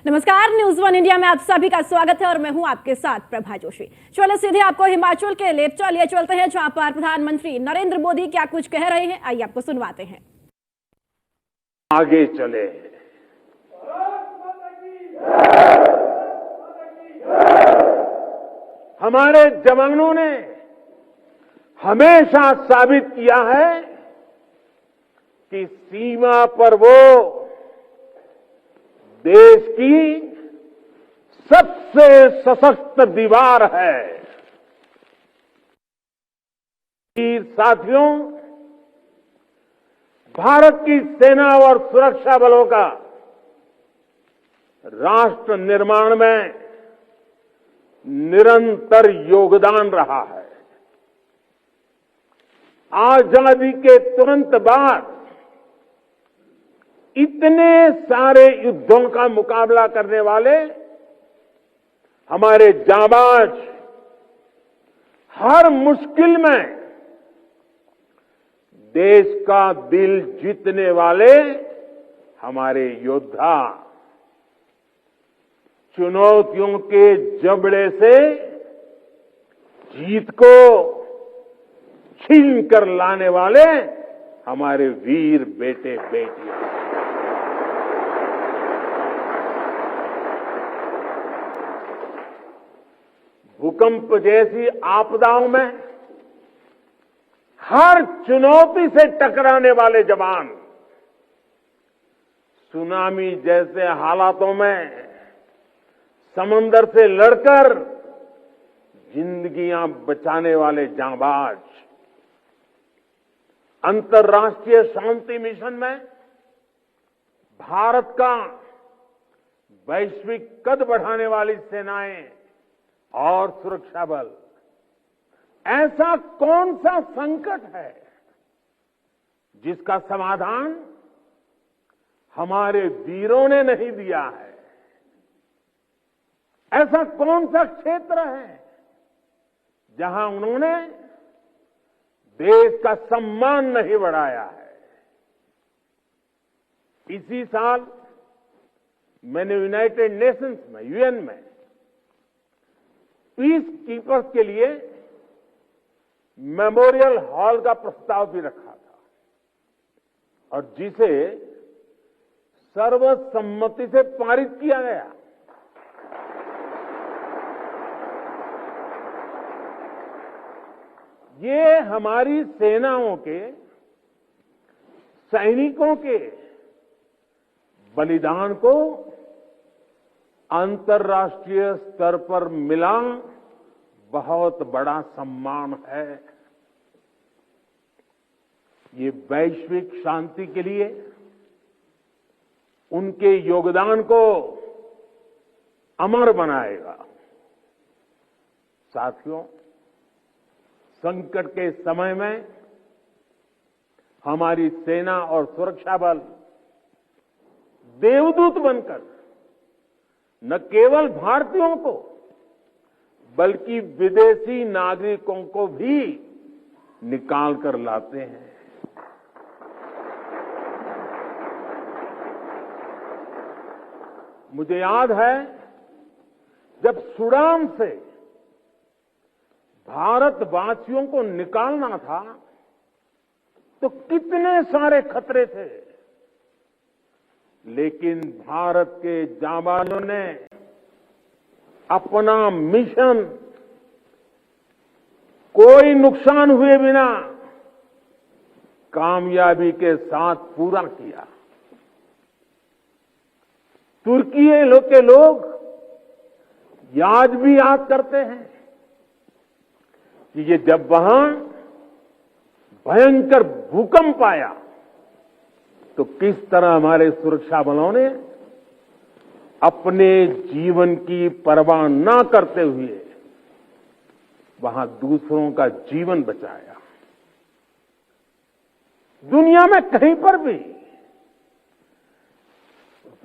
नमस्कार, news one India में आप सभी का स्वागत है और मैं हूं आपके साथ प्रभा जोशी। चलो सीधे आपको हिमाचल के लिए चलते हैं, जहां पर प्रधानमंत्री नरेंद्र मोदी क्या कुछ कह रहे हैं, आइए आपको सुनवाते हैं। आगे चले, हमारे जवानों ने हमेशा साबित किया है कि सीमा पर वो देश की सबसे सशक्त दीवार है। वीर साथियों, भारत की सेना और सुरक्षा बलों का राष्ट्र निर्माण में निरंतर योगदान रहा है। आजादी के तुरंत बाद इतने सारे युद्धों का मुकाबला करने वाले हमारे जांबाज, हर मुश्किल में देश का दिल जीतने वाले हमारे योद्धा, चुनौतियों के जबड़े से जीत को छीन कर लाने वाले हमारे वीर बेटे बेटियां। भूकंप जैसी आपदाओं में हर चुनौती से टकराने वाले जवान, सुनामी जैसे हालातों में समंदर से लड़कर जिंदगियां बचाने वाले जांबाज, अंतर्राष्ट्रीय शांति मिशन में भारत का वैश्विक कद बढ़ाने वाली सेनाएं और सुरक्षा बल, ऐसा कौन सा संकट है जिसका समाधान हमारे वीरों ने नहीं दिया है? ऐसा कौन सा क्षेत्र है जहां उन्होंने देश का सम्मान नहीं बढ़ाया है? इसी साल मैंने यूनाइटेड नेशंस में, यूएन में पीस कीपर्स के लिए मेमोरियल हॉल का प्रस्ताव भी रखा था और जिसे सर्वसम्मति से पारित किया गया। ये हमारी सेनाओं के, सैनिकों के बलिदान को अंतर्राष्ट्रीय स्तर पर मिला बहुत बड़ा सम्मान है। ये वैश्विक शांति के लिए उनके योगदान को अमर बनाएगा। साथियों, संकट के समय में हमारी सेना और सुरक्षा बल देवदूत बनकर न केवल भारतीयों को बल्कि विदेशी नागरिकों को भी निकाल कर लाते हैं। मुझे याद है जब सूडान से भारतवासियों को निकालना था तो कितने सारे खतरे थे, लेकिन भारत के जांबाजों ने अपना मिशन कोई नुकसान हुए बिना कामयाबी के साथ पूरा किया। तुर्की के लोग आज भी याद करते हैं कि ये जब वहां भयंकर भूकंप आया तो किस तरह हमारे सुरक्षा बलों ने अपने जीवन की परवाह न करते हुए वहां दूसरों का जीवन बचाया। दुनिया में कहीं पर भी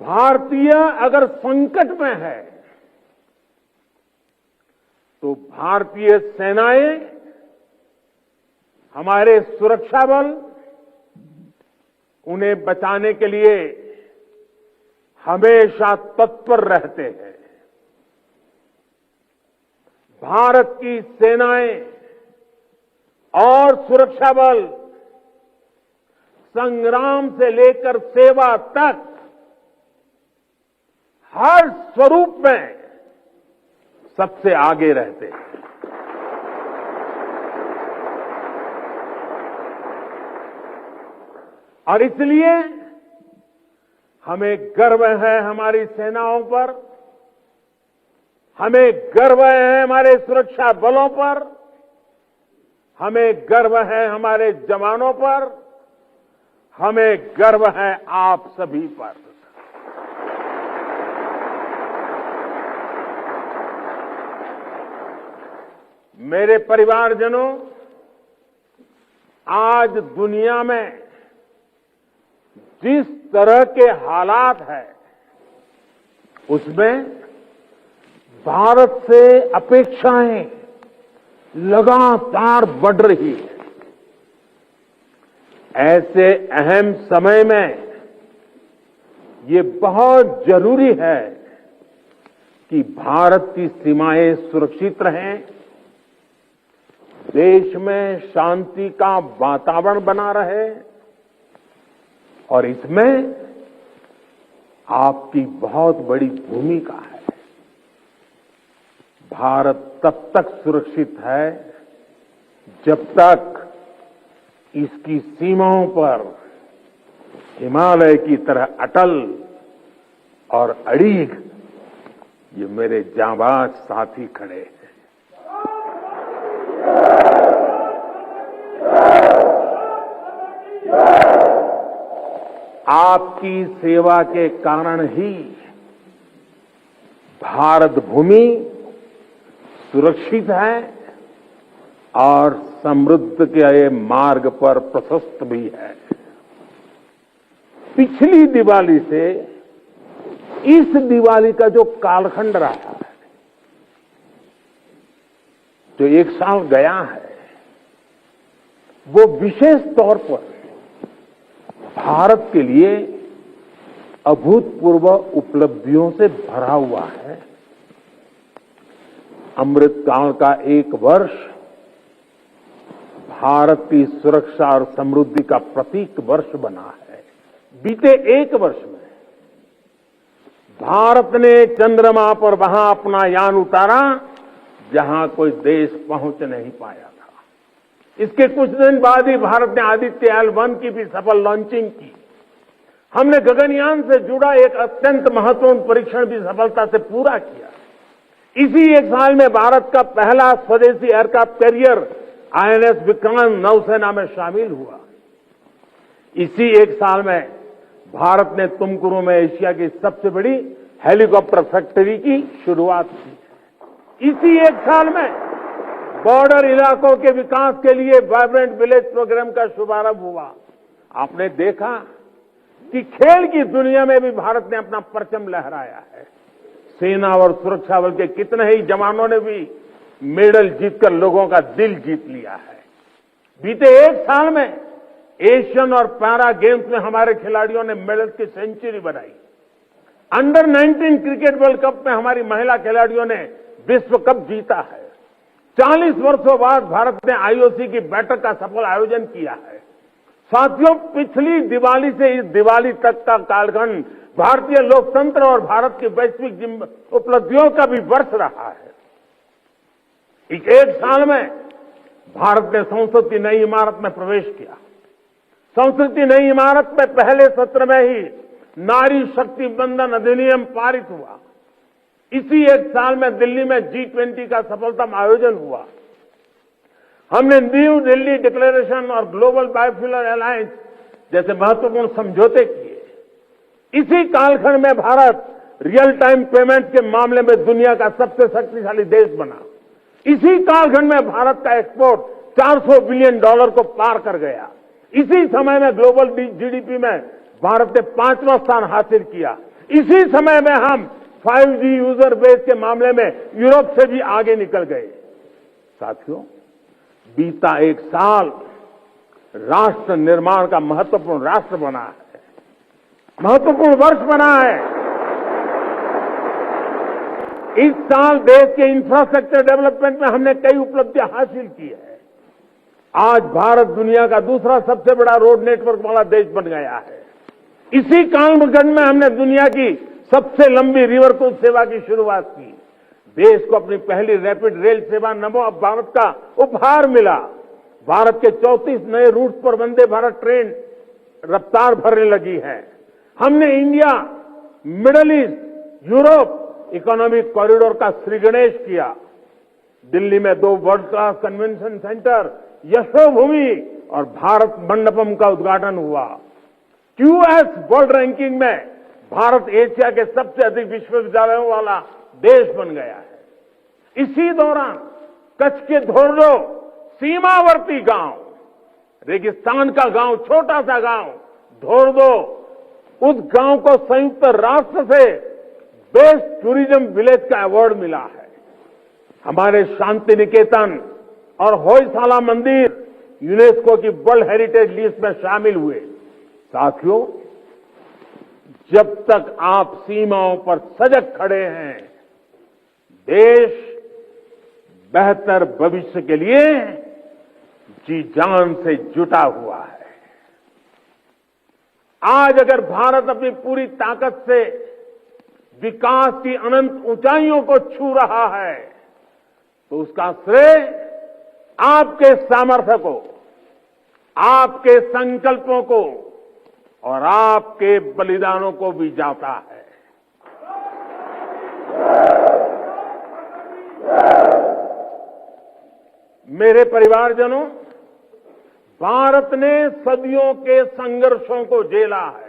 भारतीय अगर संकट में है तो भारतीय सेनाएं, हमारे सुरक्षा बल उन्हें बचाने के लिए हमेशा तत्पर रहते हैं। भारत की सेनाएं और सुरक्षा बल संग्राम से लेकर सेवा तक हर स्वरूप में सबसे आगे रहते हैं। और इसलिए हमें गर्व है हमारी सेनाओं पर, हमें गर्व है हमारे सुरक्षा बलों पर, हमें गर्व है हमारे जवानों पर, हमें गर्व है आप सभी पर। मेरे परिवारजनों, आज दुनिया में जिस तरह के हालात हैं, उसमें भारत से अपेक्षाएं लगातार बढ़ रही है। ऐसे अहम समय में ये बहुत जरूरी है कि भारत की सीमाएं सुरक्षित रहें, देश में शांति का वातावरण बना रहे, और इसमें आपकी बहुत बड़ी भूमिका है। भारत तब तक सुरक्षित है जब तक इसकी सीमाओं पर हिमालय की तरह अटल और अड़ीग ये मेरे जांबाज साथी खड़े हैं। आपकी सेवा के कारण ही भारत भूमि सुरक्षित है और समृद्ध के मार्ग पर प्रशस्त भी है। पिछली दिवाली से इस दिवाली का जो कालखंड रहा है, जो एक साल गया है, वो विशेष तौर पर भारत के लिए अभूतपूर्व उपलब्धियों से भरा हुआ है। अमृतकाल का एक वर्ष भारत की सुरक्षा और समृद्धि का प्रतीक वर्ष बना है। बीते एक वर्ष में भारत ने चंद्रमा पर वहां अपना यान उतारा जहां कोई देश पहुंच नहीं पाया था। इसके कुछ दिन बाद ही भारत ने आदित्य L1 की भी सफल लॉन्चिंग की। हमने गगनयान से जुड़ा एक अत्यंत महत्वपूर्ण परीक्षण भी सफलता से पूरा किया। इसी एक साल में भारत का पहला स्वदेशी एयरक्राफ्ट कैरियर INS विक्रांत नौसेना में शामिल हुआ। इसी एक साल में भारत ने तुमकुरू में एशिया की सबसे बड़ी हेलीकॉप्टर फैक्ट्री की शुरुआत की। इसी एक साल में बॉर्डर इलाकों के विकास के लिए वाइब्रेंट विलेज प्रोग्राम का शुभारंभ हुआ। आपने देखा कि खेल की दुनिया में भी भारत ने अपना परचम लहराया है। सेना और सुरक्षा बल के कितने ही जवानों ने भी मेडल जीतकर लोगों का दिल जीत लिया है। बीते एक साल में एशियन और पैरा गेम्स में हमारे खिलाड़ियों ने मेडल की सेंचुरी बनाई। अंडर 19 क्रिकेट वर्ल्ड कप में हमारी महिला खिलाड़ियों ने विश्व कप जीता है। 40 वर्षों बाद भारत ने IOC की बैठक का सफल आयोजन किया है। साथियों, पिछली दिवाली से इस दिवाली तक का कालखंड भारतीय लोकतंत्र और भारत की वैश्विक उपलब्धियों का भी वर्ष रहा है। इस एक साल में भारत ने संसद की नई इमारत में प्रवेश किया। संसद की नई इमारत में पहले सत्र में ही नारी शक्ति बंधन अधिनियम पारित हुआ। इसी एक साल में दिल्ली में G20 का सफलतम आयोजन हुआ। हमने न्यू दिल्ली डिक्लेरेशन और ग्लोबल बायोफ्यूल अलायंस जैसे महत्वपूर्ण समझौते किए। इसी कालखंड में भारत रियल टाइम पेमेंट के मामले में दुनिया का सबसे शक्तिशाली देश बना। इसी कालखंड में भारत का एक्सपोर्ट $400 बिलियन को पार कर गया। इसी समय में ग्लोबल GDP में भारत ने 5वां स्थान हासिल किया। इसी समय में हम 5G यूजर बेस के मामले में यूरोप से भी आगे निकल गए। साथियों, बीता एक साल राष्ट्र निर्माण का महत्वपूर्ण राष्ट्र बना है, महत्वपूर्ण वर्ष बना है। इस साल देश के इंफ्रास्ट्रक्चर डेवलपमेंट में हमने कई उपलब्धियां हासिल की है। आज भारत दुनिया का दूसरा सबसे बड़ा रोड नेटवर्क वाला देश बन गया है। इसी कालखंड में हमने दुनिया की सबसे लंबी रिवर क्रूज सेवा की शुरुआत की। देश को अपनी पहली रैपिड रेल सेवा नमो अब भारत का उपहार मिला। भारत के 34 नए रूट पर वंदे भारत ट्रेन रफ्तार भरने लगी है। हमने India middle east Europe economic corridor का श्रीगणेश किया। दिल्ली में 2 world class convention centre Yashobhoomi और भारत मंडपम का उद्घाटन हुआ। क्यूएस वर्ल्ड रैंकिंग में भारत एशिया के सबसे अधिक विश्वविद्यालयों वाला देश बन गया है। इसी दौरान कच्छ के धोर्डो सीमावर्ती गांव, रेगिस्तान का गांव, छोटा सा गांव धोर्डो, उस गांव को संयुक्त राष्ट्र से बेस्ट टूरिज्म विलेज का अवार्ड मिला है। हमारे शांति निकेतन और होयसाला मंदिर यूनेस्को की वर्ल्ड हेरिटेज लिस्ट में शामिल हुए। साथियों, जब तक आप सीमाओं पर सजग खड़े हैं, देश बेहतर भविष्य के लिए जी जान से जुटा हुआ है। आज अगर भारत अपनी पूरी ताकत से विकास की अनंत ऊंचाइयों को छू रहा है, तो उसका श्रेय आपके सामर्थ्य को, आपके संकल्पों को और आपके बलिदानों को भी जाता है। मेरे परिवारजनों, भारत ने सदियों के संघर्षों को झेला है,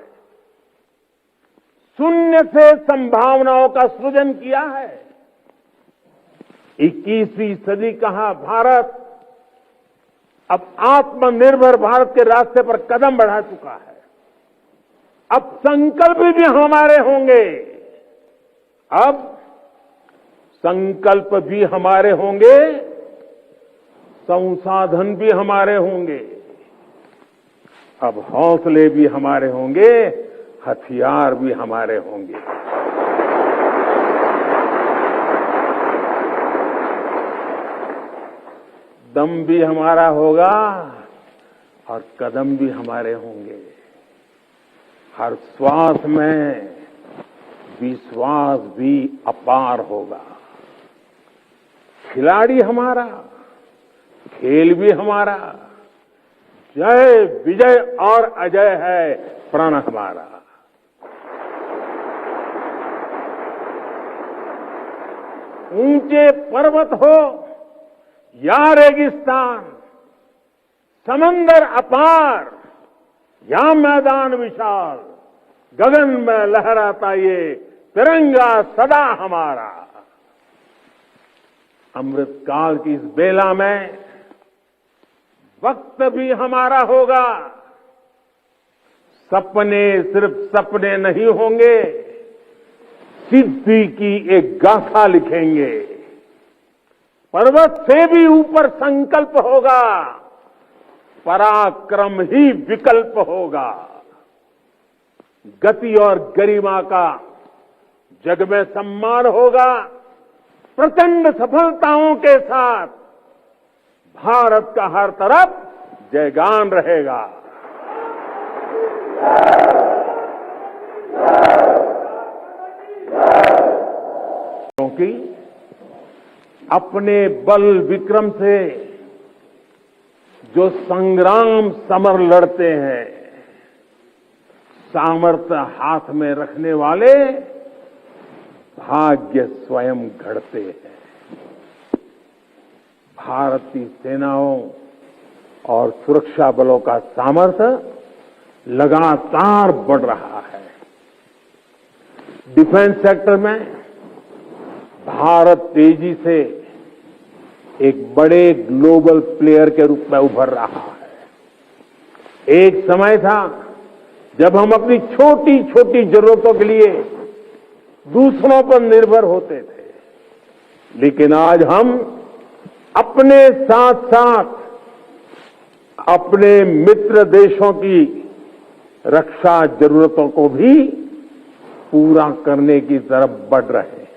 शून्य से संभावनाओं का सृजन किया है। 21वीं सदी का भारत अब आत्मनिर्भर भारत के रास्ते पर कदम बढ़ा चुका है। अब संकल्प भी हमारे होंगे, अब संकल्प भी हमारे होंगे, संसाधन भी हमारे होंगे, अब हौसले भी हमारे होंगे, हथियार भी हमारे होंगे। दम भी हमारा होगा और कदम भी हमारे होंगे। हर श्वास में विश्वास भी अपार होगा। खिलाड़ी हमारा, खेल भी हमारा, जय विजय और अजय है प्रण हमारा। ऊंचे पर्वत हो या रेगिस्तान, समंदर अपार या मैदान विशाल, गगन में लहराता ये तिरंगा सदा हमारा। अमृतकाल की इस बेला में वक्त भी हमारा होगा। सपने सिर्फ सपने नहीं होंगे, सिद्धि की एक गाथा लिखेंगे। पर्वत से भी ऊपर संकल्प होगा, पराक्रम ही विकल्प होगा। गति और गरिमा का जग में सम्मान होगा। प्रचंड सफलताओं के साथ भारत का हर तरफ जयगान रहेगा। क्योंकि अपने बल विक्रम से जो संग्राम समर लड़ते हैं, सामर्थ्य हाथ में रखने वाले भाग्य स्वयं घड़ते हैं। भारतीय सेनाओं और सुरक्षा बलों का सामर्थ्य लगातार बढ़ रहा है। डिफेंस सेक्टर में भारत तेजी से एक बड़े ग्लोबल प्लेयर के रूप में उभर रहा है। एक समय था जब हम अपनी छोटी छोटी जरूरतों के लिए दूसरों पर निर्भर होते थे, लेकिन आज हम अपने साथ साथ अपने मित्र देशों की रक्षा जरूरतों को भी पूरा करने की तरफ बढ़ रहे हैं।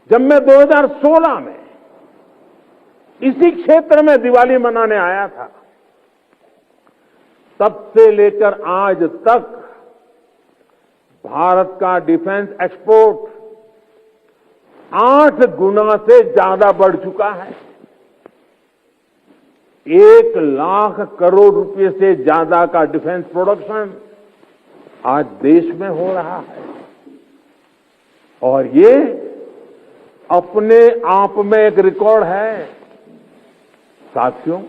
जब मैं 2016 में इसी क्षेत्र में दिवाली मनाने आया था, तब से लेकर आज तक भारत का डिफेंस एक्सपोर्ट 8 गुना से ज्यादा बढ़ चुका है। 1 लाख करोड़ रुपए से ज्यादा का डिफेंस प्रोडक्शन आज देश में हो रहा है और ये अपने आप में एक रिकॉर्ड है। साथियों,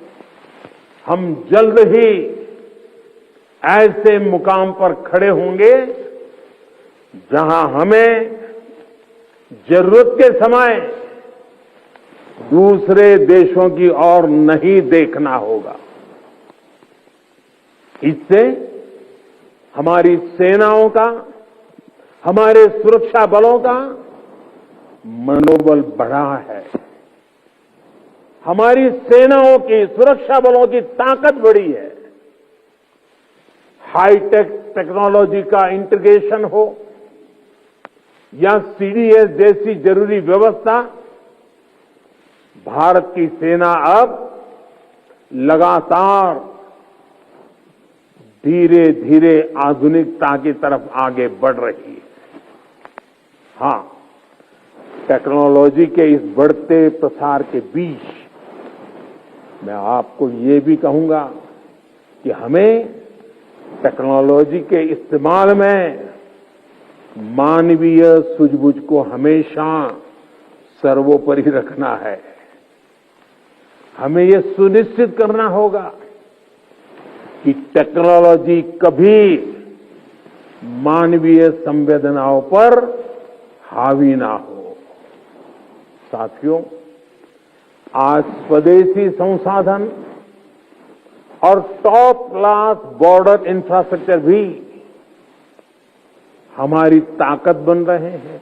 हम जल्द ही ऐसे मुकाम पर खड़े होंगे जहां हमें जरूरत के समय दूसरे देशों की ओर नहीं देखना होगा। इससे हमारी सेनाओं का, हमारे सुरक्षा बलों का मनोबल बढ़ा है। हमारी सेनाओं की, सुरक्षा बलों की ताकत बढ़ी है। हाईटेक टेक्नोलॉजी का इंटीग्रेशन हो या सीडीएस जैसी जरूरी व्यवस्था, भारत की सेना अब लगातार धीरे धीरे आधुनिकता की तरफ आगे बढ़ रही है। हां, टेक्नोलॉजी के इस बढ़ते प्रसार के बीच मैं आपको ये भी कहूंगा कि हमें टेक्नोलॉजी के इस्तेमाल में मानवीय सूझबूझ को हमेशा सर्वोपरि रखना है। हमें यह सुनिश्चित करना होगा कि टेक्नोलॉजी कभी मानवीय संवेदनाओं पर हावी ना हो। साथियों, आज स्वदेशी संसाधन और टॉप क्लास बॉर्डर इंफ्रास्ट्रक्चर भी हमारी ताकत बन रहे हैं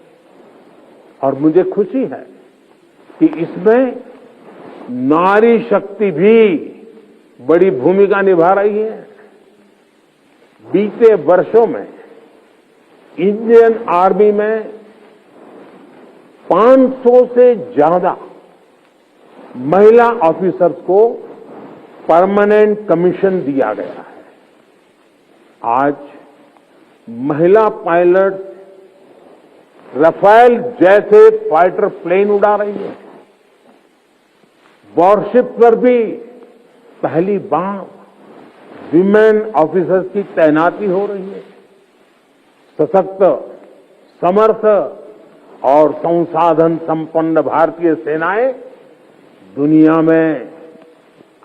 और मुझे खुशी है कि इसमें नारी शक्ति भी बड़ी भूमिका निभा रही है। बीते वर्षों में इंडियन आर्मी में 500 से ज्यादा महिला ऑफिसर्स को परमानेंट कमीशन दिया गया है। आज महिला पायलट राफेल जैसे फाइटर प्लेन उड़ा रही है। वॉरशिप पर भी पहली बार विमेन ऑफिसर्स की तैनाती हो रही है। सशक्त, समर्थ और संसाधन संपन्न भारतीय सेनाएं दुनिया में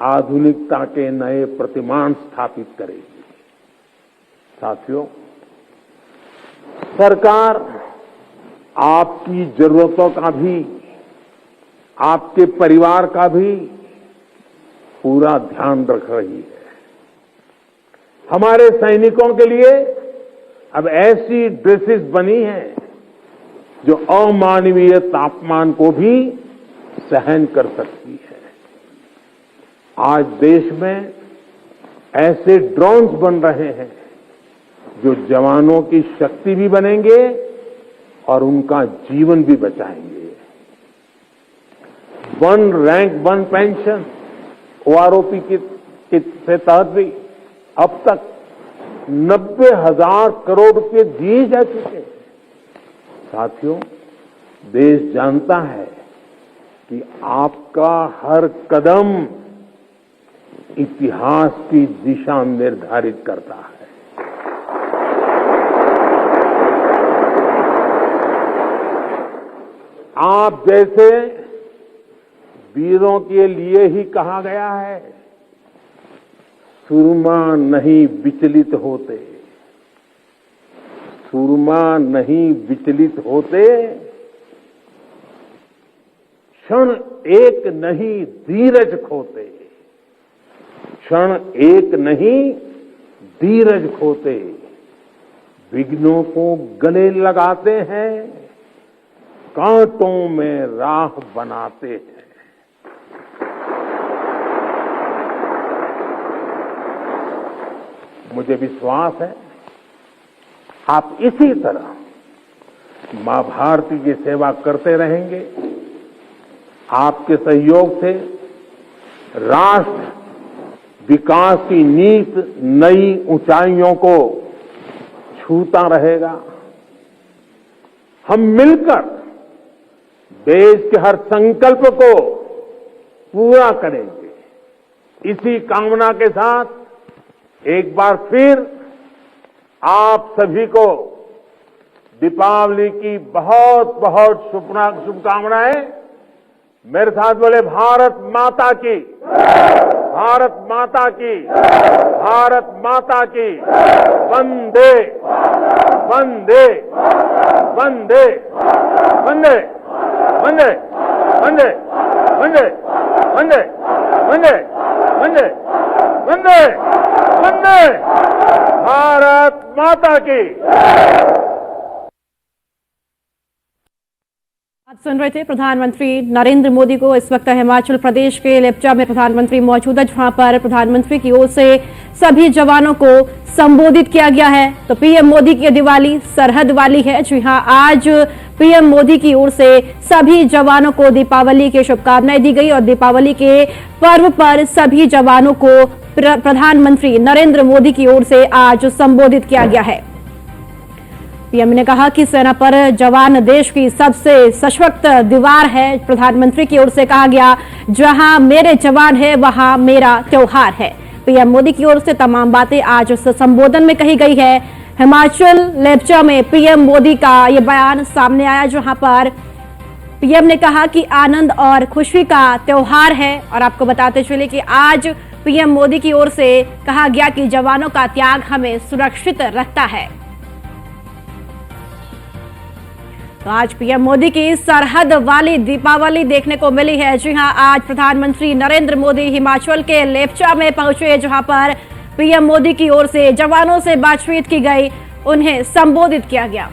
आधुनिकता के नए प्रतिमान स्थापित करेगी। साथियों, सरकार आपकी जरूरतों का भी, आपके परिवार का भी पूरा ध्यान रख रही है। हमारे सैनिकों के लिए अब ऐसी ड्रेसेस बनी हैं जो अमानवीय तापमान को भी सहन कर सकती है। आज देश में ऐसे ड्रोन्स बन रहे हैं जो जवानों की शक्ति भी बनेंगे और उनका जीवन भी बचाएंगे। One rank one pension OROP के तहत भी अब तक 90,000 करोड़ रुपए दिए जा चुके हैं। साथियों, देश जानता है कि आपका हर कदम इतिहास की दिशा निर्धारित करता है। आप जैसे वीरों के लिए ही कहा गया है, सुरमा नहीं विचलित होते, सुरमा नहीं विचलित होते, क्षण एक नहीं धीरज खोते, क्षण एक नहीं धीरज खोते, विघ्नों को गले लगाते हैं, कांटों में राह बनाते हैं। मुझे विश्वास है आप इसी तरह मां भारती की सेवा करते रहेंगे। आपके सहयोग से राष्ट्र विकास की नीत नई ऊंचाइयों को छूता रहेगा। हम मिलकर देश के हर संकल्प को पूरा करेंगे। इसी कामना के साथ एक बार फिर आप सभी को दीपावली की बहुत बहुत शुभकामनाएं। मेरे साथ बोले भारत माता की, भारत माता की, भारत माता की। वंदे वंदे वंदे वंदे वंदे वंदे वंदे वंदे वंदे वंदे वंदे वंदे भारत माता की। आप सुन रहे थे प्रधानमंत्री नरेंद्र मोदी को। इस वक्त हिमाचल प्रदेश के लेप्चा में प्रधानमंत्री मौजूद है, जहां पर प्रधानमंत्री की ओर से सभी जवानों को संबोधित किया गया है। तो पीएम मोदी की दिवाली सरहद वाली है। जी हां, आज पीएम मोदी की ओर से सभी जवानों को दीपावली की शुभकामनाएं दी गई और दीपावली के पर्व पर सभी जवानों को प्रधानमंत्री नरेंद्र मोदी की ओर से आज संबोधित किया गया है। पीएम ने कहा कि सेना पर जवान देश की सबसे सशक्त दीवार है। प्रधानमंत्री की ओर से कहा गया, जहां मेरे जवान है वहां मेरा त्योहार है। पीएम मोदी की ओर से तमाम बातें आज उस संबोधन में कही गई है। हिमाचल लेप्चा में पीएम मोदी का यह बयान सामने आया, जहां पर पीएम ने कहा कि आनंद और खुशी का त्योहार है। और आपको बताते चले कि आज पीएम मोदी की ओर से कहा गया कि जवानों का त्याग हमें सुरक्षित रखता है। तो आज पीएम मोदी की सरहद वाली दीपावली देखने को मिली है। जी हां, आज प्रधानमंत्री नरेंद्र मोदी हिमाचल के लेप्चा में पहुंचे, जहां पर पीएम मोदी की ओर से जवानों से बातचीत की गई, उन्हें संबोधित किया गया।